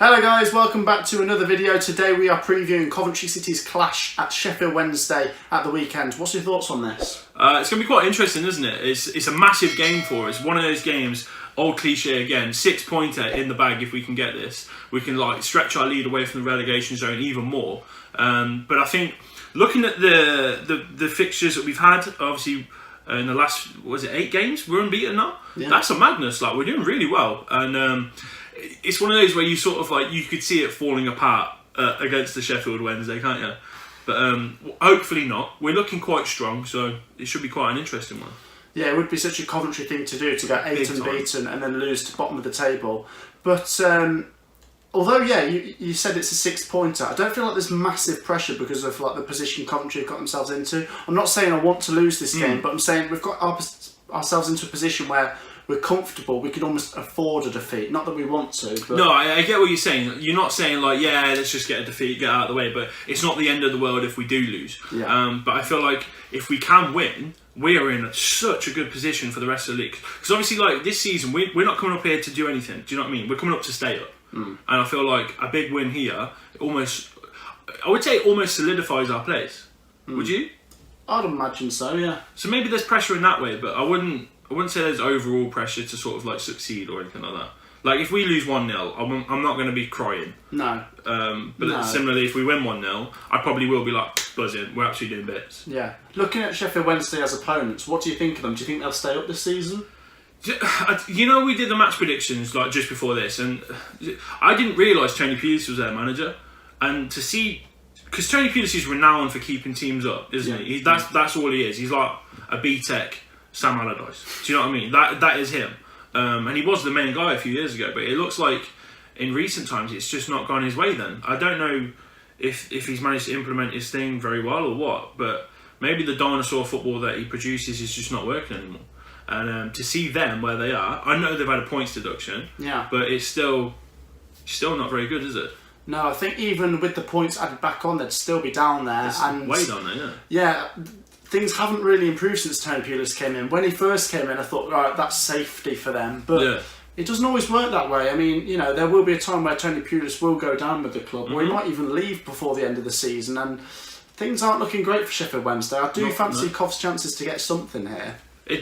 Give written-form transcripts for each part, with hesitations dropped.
Hello guys, welcome back to another video. Today we are previewing Coventry City's clash at Sheffield Wednesday at the weekend. What's your thoughts on this? It's going to be quite interesting, isn't it? It's a massive game for us. One of those games, old cliche again, 6-pointer in the bag if we can get this. We can stretch our lead away from the relegation zone even more. But I think looking at the fixtures that we've had, obviously in the last, 8 games? We're unbeaten now? Yeah. That's a madness. We're doing really well. And it's one of those where you sort of you could see it falling apart against the Sheffield Wednesday, can't you? But hopefully not. We're looking quite strong, so it should be quite an interesting one. Yeah, it would be such a Coventry thing to do, to go 8 unbeaten and then lose to the bottom of the table. But although, yeah, you said it's a 6-pointer, I don't feel like there's massive pressure because of the position Coventry have got themselves into. I'm not saying I want to lose this game, but I'm saying we've got ourselves into a position where we're comfortable, we can almost afford a defeat. Not that we want to. But no, I get what you're saying. You're not saying yeah, let's just get a defeat, get out of the way. But it's not the end of the world if we do lose. Yeah. But I feel like if we can win, we are in such a good position for the rest of the league. Because obviously, this season, we're not coming up here to do anything. Do you know what I mean? We're coming up to stay up. And I feel like a big win here almost solidifies our place. Would you? I'd imagine so, yeah. So maybe there's pressure in that way, but I wouldn't say there's overall pressure to sort of succeed or anything like that. If we lose 1-0, I'm not going to be crying. No. But similarly, if we win 1-0, I probably will be buzzing. We're actually doing bits. Yeah. Looking at Sheffield Wednesday as opponents, what do you think of them? Do you think they'll stay up this season? We did the match predictions just before this, and I didn't realise Tony Pulis was their manager. And to see, because Tony Pulis is renowned for keeping teams up, isn't he? That's all he is. He's like a B-Tech Sam Allardyce. Do you know what I mean? That is him. And he was the main guy a few years ago, but it looks like in recent times it's just not gone his way then. I don't know if he's managed to implement his thing very well or what, but maybe the dinosaur football that he produces is just not working anymore. And to see them where they are, I know they've had a points deduction, but it's still not very good, is it? No, I think even with the points added back on, they'd still be down there. And way down there, yeah. Yeah. Things haven't really improved since Tony Pulis came in. When he first came in, I thought, right, that's safety for them. But it doesn't always work that way. I mean, there will be a time where Tony Pulis will go down with the club, or he might even leave before the end of the season, and things aren't looking great for Sheffield Wednesday. I do fancy Cov's chances to get something here.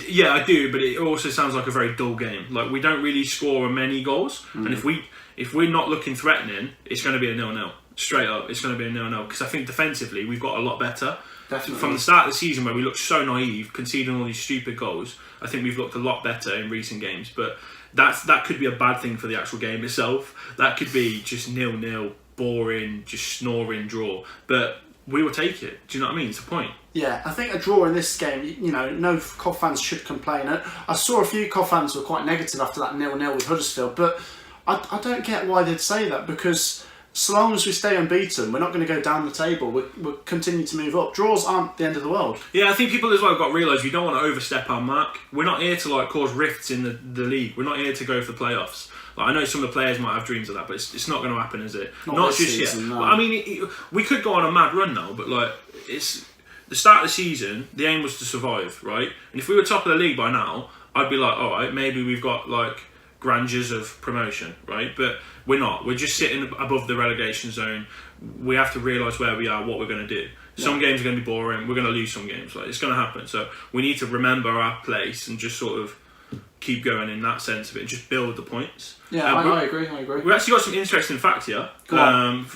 Yeah, I do, but it also sounds like a very dull game. We don't really score many goals, and if we're not looking threatening, it's going to be a 0-0. Straight up, it's going to be a 0-0, because I think defensively we've got a lot better. Definitely. From the start of the season where we looked so naive, conceding all these stupid goals, I think we've looked a lot better in recent games. But that could be a bad thing for the actual game itself. That could be just 0-0, boring, just snoring draw. But we will take it. Do you know what I mean? It's the point. Yeah, I think a draw in this game, no Cov fans should complain. I saw a few Cov fans were quite negative after that 0-0 with Huddersfield, but I don't get why they'd say that, because so long as we stay unbeaten, we're not going to go down the table. We'll continue to move up. Draws aren't the end of the world. Yeah, I think people as well have got to realise we don't want to overstep our mark. We're not here to cause rifts in the league. We're not here to go for playoffs. I know some of the players might have dreams of that, but it's not going to happen, is it? Not just season, yet. No. I mean, we could go on a mad run now, but it's the start of the season. The aim was to survive, right? And if we were top of the league by now, I'd be all right, maybe we've got grandeurs of promotion, right? But we're not. We're just sitting above the relegation zone. We have to realise where we are, what we're going to do. Some games are going to be boring. We're going to lose some games. It's going to happen. So we need to remember our place and just sort of keep going in that sense of it and just build the points. Yeah, I agree. We've actually got some interesting facts here. Go on.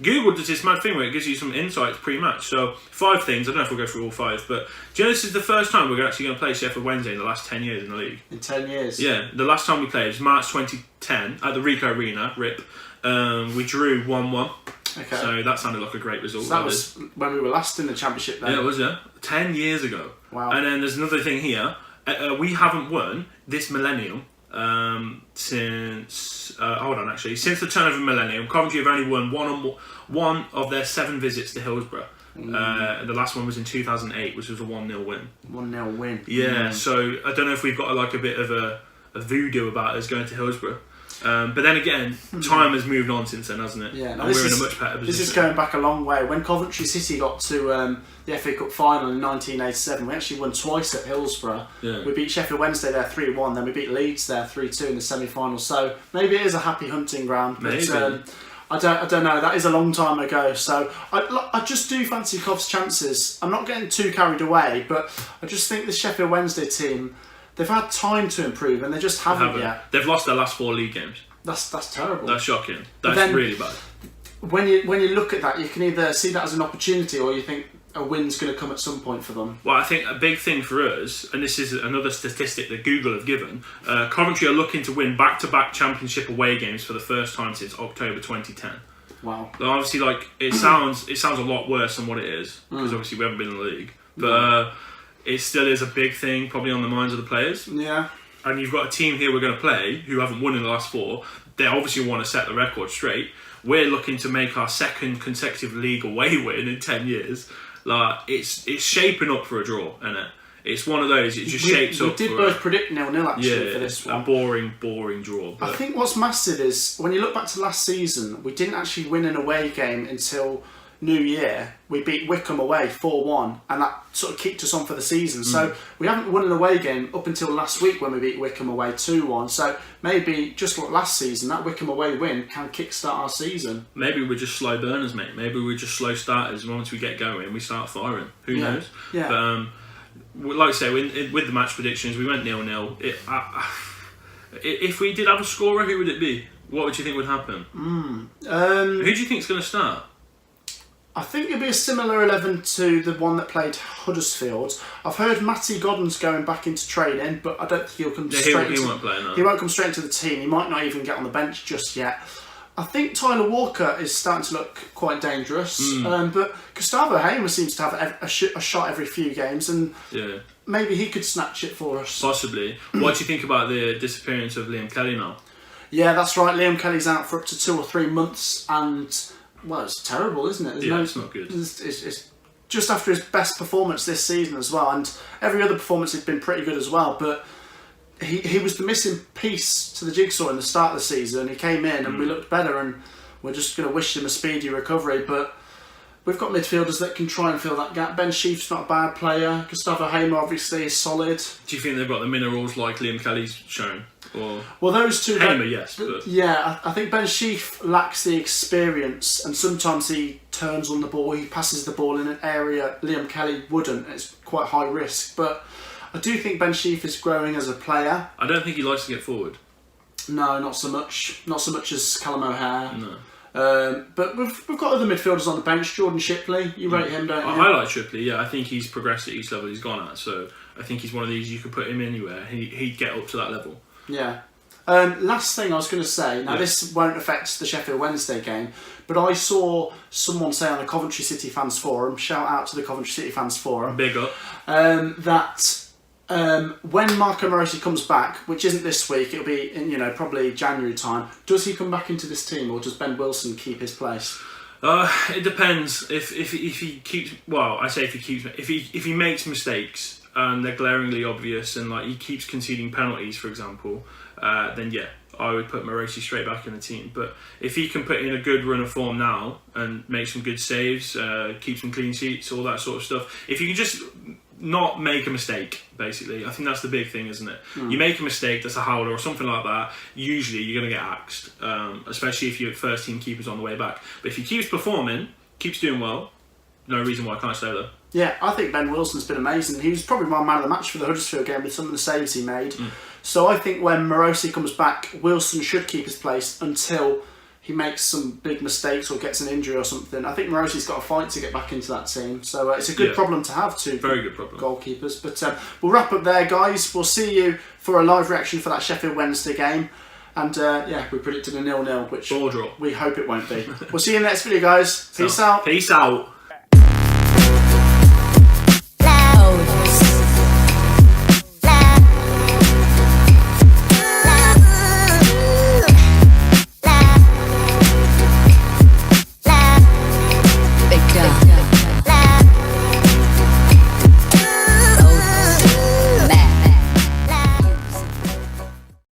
Google does this mad thing where it gives you some insights pre-match. So 5 things. I don't know if we'll go through all 5, but do you know this is the first time we're actually going to play Sheffield Wednesday in the last 10 years in the league? In 10 years? Yeah, the last time we played was March 2010 at the Rico Arena, RIP. We drew 1-1. Okay. So that sounded like a great result. So that was when we were last in the Championship then? Yeah, it was, 10 years ago. Wow. And then there's another thing here. We haven't won this millennium since the turn of the millennium. Coventry have only won one of their 7 visits to Hillsborough. The last one was in 2008, which was a 1-0 win. 1-0 win. Yeah, so I don't know if we've got a bit of a voodoo about us going to Hillsborough. But then again, time has moved on since then, hasn't it? Yeah, and we're in a much better position. This is going back a long way. When Coventry City got to the FA Cup final in 1987, we actually won twice at Hillsborough. Yeah. We beat Sheffield Wednesday there 3-1, then we beat Leeds there 3-2 in the semi-final. So maybe it is a happy hunting ground. But, Maybe. I don't know. That is a long time ago. So I just do fancy Cov's chances. I'm not getting too carried away, but I just think the Sheffield Wednesday team, they've had time to improve and they just haven't yet. They've lost their last 4 league games. That's terrible. That's shocking. That's really bad. When you look at that, you can either see that as an opportunity or you think a win's going to come at some point for them. Well, I think a big thing for us, and this is another statistic that Google have given, Coventry are looking to win back-to-back Championship away games for the first time since October 2010. Wow. So obviously, like it sounds a lot worse than what it is because obviously we haven't been in the league, but it still is a big thing, probably on the minds of the players. Yeah. And you've got a team here we're going to play who haven't won in the last 4. They obviously want to set the record straight. We're looking to make our second consecutive league away win in 10 years. Like it's shaping up for a draw, isn't it? It's one of those. It just shapes up. We did both predict 0-0 actually for this one. A boring draw. But I think what's massive is when you look back to last season, we didn't actually win an away game until New Year. We beat Wickham away 4-1, and that sort of kicked us on for the season. So we haven't won an away game up until last week when we beat Wickham away 2-1. So maybe just like last season, that Wickham away win can kickstart our season. Maybe we're just slow burners, mate. Maybe we're just slow starters. Once we get going, we start firing. Who knows? Yeah. But like I say, with the match predictions, we went 0-0. If we did have a scorer, who would it be? What would you think would happen? Who do you think is going to start? I think it'll be a similar 11 to the one that played Huddersfield. I've heard Matty Godden's going back into training, but I don't think he'll come straight. He won't play. No. He won't come straight into the team. He might not even get on the bench just yet. I think Tyler Walker is starting to look quite dangerous, but Gustavo Hamer seems to have a shot every few games, and maybe he could snatch it for us. Possibly. What do you think about the disappearance of Liam Kelly now? Yeah, that's right. Liam Kelly's out for up to 2 or 3 months, and well, it's terrible, isn't it? It's not good. It's just after his best performance this season as well, and every other performance has been pretty good as well, but he was the missing piece to the jigsaw in the start of the season. He came in and we looked better, and we're just going to wish him a speedy recovery, but we've got midfielders that can try and fill that gap. Ben Sheaf's not a bad player. Gustavo Hamer obviously is solid. Do you think they've got the minerals like Liam Kelly's shown? Or well, those two. Hamer, yes. But yeah, I think Ben Sheaf lacks the experience, and sometimes he turns on the ball, he passes the ball in an area Liam Kelly wouldn't. It's quite high risk, but I do think Ben Sheaf is growing as a player. I don't think he likes to get forward. No, not so much. Not so much as Callum O'Hare. No. But we've got other midfielders on the bench. Jordan Shipley, you rate him, don't you? I like Shipley, yeah. I think he's progressed at each level he's gone at, so I think he's one of these you could put him anywhere. He'd get up to that level. Yeah. Last thing I was going to say, now this won't affect the Sheffield Wednesday game, but I saw someone say on the Coventry City Fans Forum, shout out to the Coventry City Fans Forum, Big up, that when Marco Morosi comes back, which isn't this week, it'll be in probably January time, does he come back into this team or does Ben Wilson keep his place? It depends. If he keeps, well, I say if he makes mistakes and they're glaringly obvious and like he keeps conceding penalties, for example, then yeah, I would put Morosi straight back in the team. But if he can put in a good run of form now and make some good saves, keep some clean sheets, all that sort of stuff, if you can just not make a mistake, basically, I think that's the big thing, isn't it? You make a mistake that's a howler or something like that, usually you're going to get axed, especially if your first team keeper's on the way back. But if he keeps performing, keeps doing well, no reason why I can't stay there. Yeah, I think Ben Wilson's been amazing. He was probably my man of the match for the Huddersfield game with some of the saves he made. So I think when Morosi comes back, Wilson should keep his place until he makes some big mistakes or gets an injury or something. I think Morosi's got a fight to get back into that team. So it's a good problem to have, two very good problem goalkeepers. But we'll wrap up there, guys. We'll see you for a live reaction for that Sheffield Wednesday game. And we predicted a 0-0, which ball draw. We hope it won't be. We'll see you in the next video, guys. Peace out. Peace out.